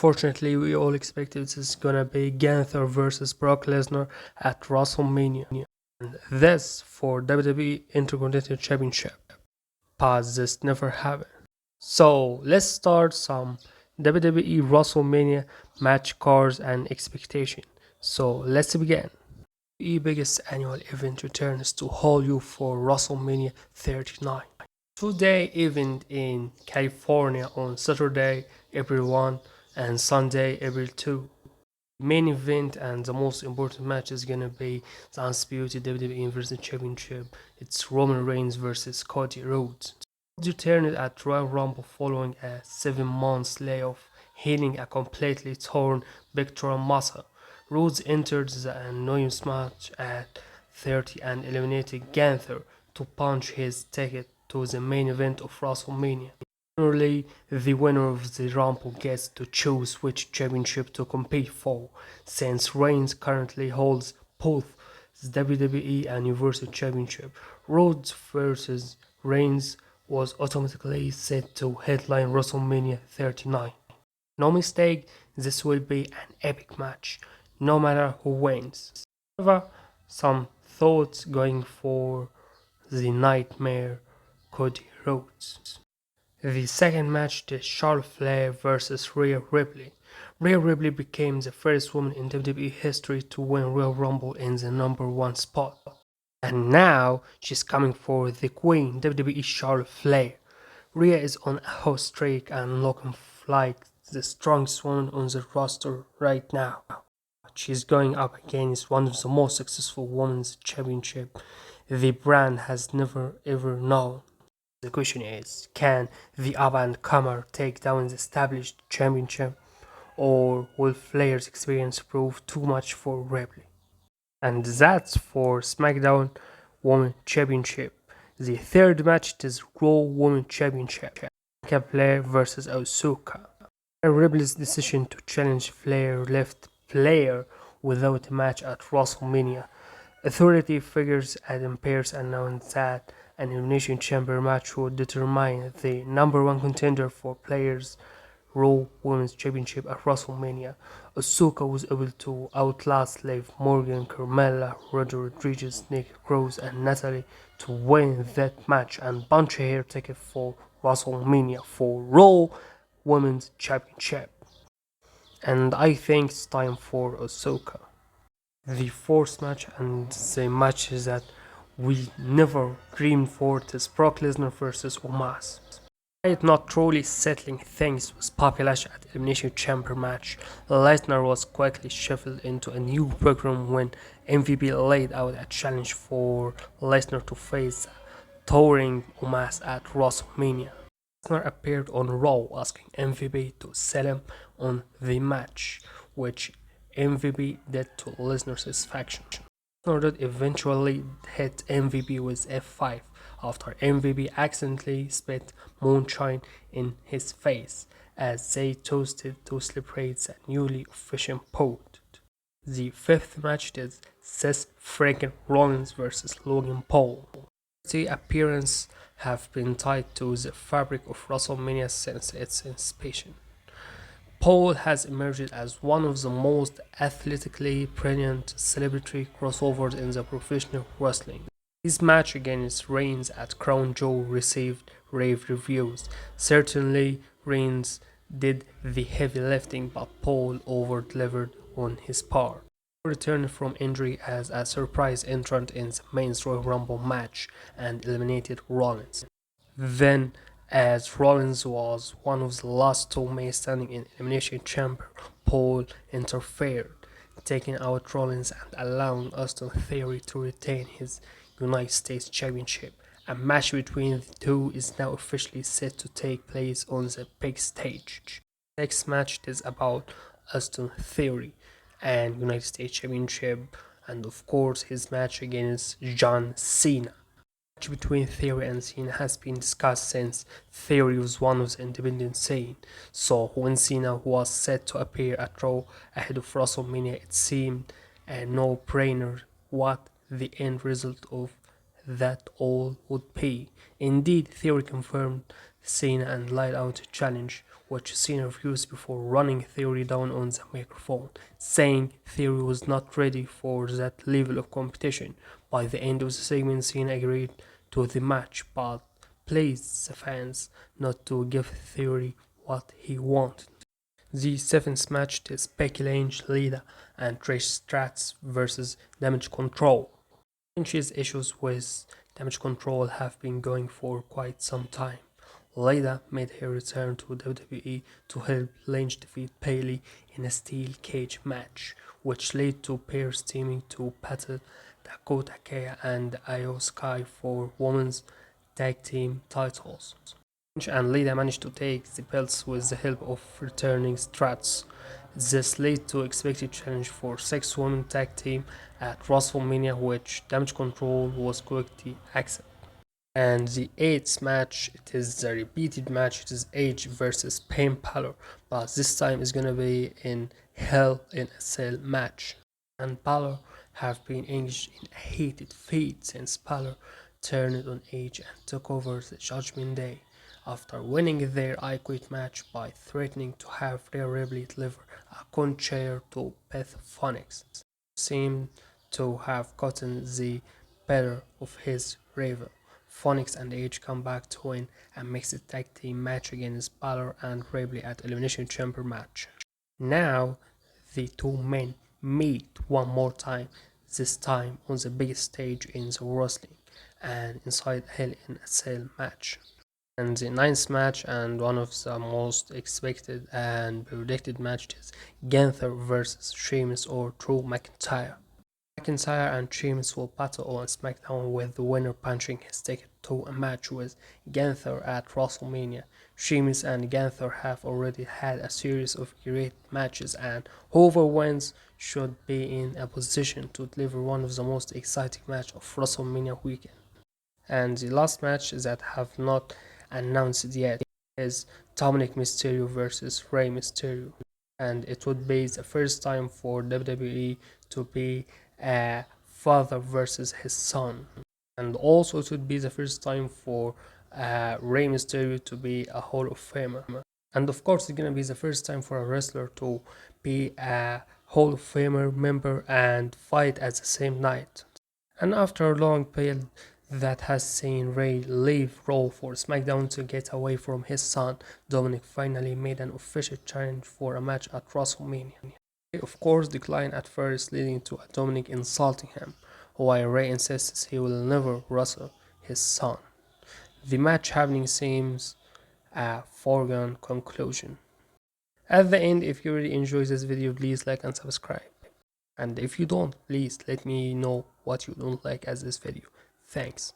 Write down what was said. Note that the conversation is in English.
Fortunately, we all expected this is gonna be Gunther versus Brock Lesnar at WrestleMania. And this for WWE Intercontinental Championship. But this never happened. So let's start some WWE WrestleMania match cards and expectation. So let's begin. The biggest annual event returns to hold you for WrestleMania 39. Two-day event in California on Saturday, April 1 and Sunday, April 2. Main event and the most important match is gonna be the undisputed WWE Universal Championship. It's Roman Reigns versus Cody Rhodes. Rhodes returned at Royal Rumble following a 7 month layoff, healing a completely torn pectoral muscle. Rhodes entered the annoyance match at 30 and eliminated Gunther to punch his ticket to the main event of WrestleMania. Generally, the winner of the Rumble gets to choose which championship to compete for, since Reigns currently holds both the WWE and Universal Championship. Rhodes versus Reigns was automatically set to headline WrestleMania 39. No mistake, this will be an epic match, no matter who wins. However, some thoughts going for the Nightmare Cody Rhodes. The second match is Charlotteflair versus Rhea Ripley. Rhea Ripley became the first woman in WWE history to win Royal Rumble in the number 1 spot. And now she's coming for the Queen, WWE Charlotte Flair. Rhea is on a hot streak and looking like the strongest woman on the roster right now. She's going up against one of the most successful women's championship the brand has never ever known. The question is, can the up-and-comer take down the established championship, or will Flair's experience prove too much for Ripley? And that's for SmackDown Women's Championship. The third match is Raw Women's Championship. Bianca Flair versus Asuka. Ripley's decision to challenge Flair left Flair without a match at WrestleMania. Authority figures Adam Pearce announced that an Elimination Chamber match would determine the number 1 contender for Players' Raw Women's Championship at WrestleMania. Asuka was able to outlast Liv Morgan, Carmella, Roger Rodriguez, Nikki Cross, and Natalie to win that match and punch her ticket for WrestleMania for Raw Women's Championship. And I think it's time for Asuka. The fourth match and the match that we never dreamed for is Brock Lesnar versus Omos. Despite not truly settling things with Bobby Lashley at Elimination Chamber match, Lesnar was quickly shuffled into a new program when MVP laid out a challenge for Lesnar to face touring Omos at WrestleMania. Lesnar appeared on Raw asking MVP to sell him on the match, which MVP did to Lesnar's satisfaction. Lesnar did eventually hit MVP with F5 after MVP accidentally spit moonshine in his face as they toasted to celebrate the newly official pot. The fifth match is Seth freaking Rollins versus Logan Paul. The appearances have been tied to the fabric of WrestleMania since its inception. Paul has emerged as one of the most athletically brilliant celebrity crossovers in the professional wrestling. His match against Reigns at Crown Jewel received rave reviews. Certainly, Reigns did the heavy lifting, but Paul over-delivered on his part. He returned from injury as a surprise entrant in the Men's Royal Rumble match and eliminated Rollins. Then, as Rollins was one of the last 2 men standing in Elimination Chamber, Paul interfered, taking out Rollins and allowing Austin Theory to retain his United States Championship. A match between the two is now officially set to take place on the big stage. The next match is about Austin Theory and United States Championship, and of course his match against Johncena. Between Theory and Cena has been discussed since Theory was one of the independent scene, so when Cena was set to appear at Raw ahead of WrestleMania, it seemed a no-brainer what the end result of that all would be. Indeed, Theory confirmed Sina and lied out a challenge, which Sina refused before running Theory down on the microphone, saying Theory was not ready for that level of competition. By the end of the segment, Sina agreed to the match, but pleased the fans not to give Theory what he wanted. The seventh match is beckylynch, Lita, and Trish Stratus versus Damage Control. Lynch's issues with Damage Control have been going for quite some time. Lita made her return to WWE to help Lynch defeat Bayley in a steel cage match, which led to pairs teaming to battle Dakota Kai and Io Sky for women's tag team titles. Lynch and Lita managed to take the belts with the help of returning Struts. This led to expected challenge for 6-woman tag team at WrestleMania, which Damage Control was quickly accepted. And the 8th match, it is the repeated match, it is Edge versus Finn Balor, but this time it's gonna be in Hell in a Cell match. And Balor have been engaged in a heated feud since Balor turned on Edge and took over the Judgment Day after winning their I Quit match by threatening to have Rhea Ripley deliver a con chair to Beth Phoenix. Seemed to have gotten the better of his rival. Phoenix and Edge come back to win a mixed tag team match against Balor and Ripley at Elimination Chamber match. Now the two men meet one more time, this time on the biggest stage in the wrestling and inside Hell in a Cell match. And the 9th match, and one of the most expected and predicted matches, Gunther versus Sheamus or Drew McIntyre. McIntyre and Sheamus will battle on Smackdown, with the winner punching his ticket to a match with Gunther at WrestleMania. Sheamus and Gunther have already had a series of great matches, and whoever wins should be in a position to deliver one of the most exciting matches of WrestleMania weekend. And the last match that have not announced yet is Dominic Mysterio versus Rey Mysterio, and it would be the first time for WWE to be a father versus his son, and also it would be the first time for Rey Mysterio to be a Hall of Famer, and of course it's gonna be the first time for a wrestler to be a Hall of Famer member and fight at the same night. And after a long period that has seen Rey leave Raw for SmackDown to get away from his son, Dominic finally made an official challenge for a match at WrestleMania. Rey of course declined at first, leading to Dominic insulting him, while Rey insists he will never wrestle his son. The match happening seems a foregone conclusion. At the end, if you really enjoyed this video, please like and subscribe. And if you don't, please let me know what you don't like as this video. Thanks.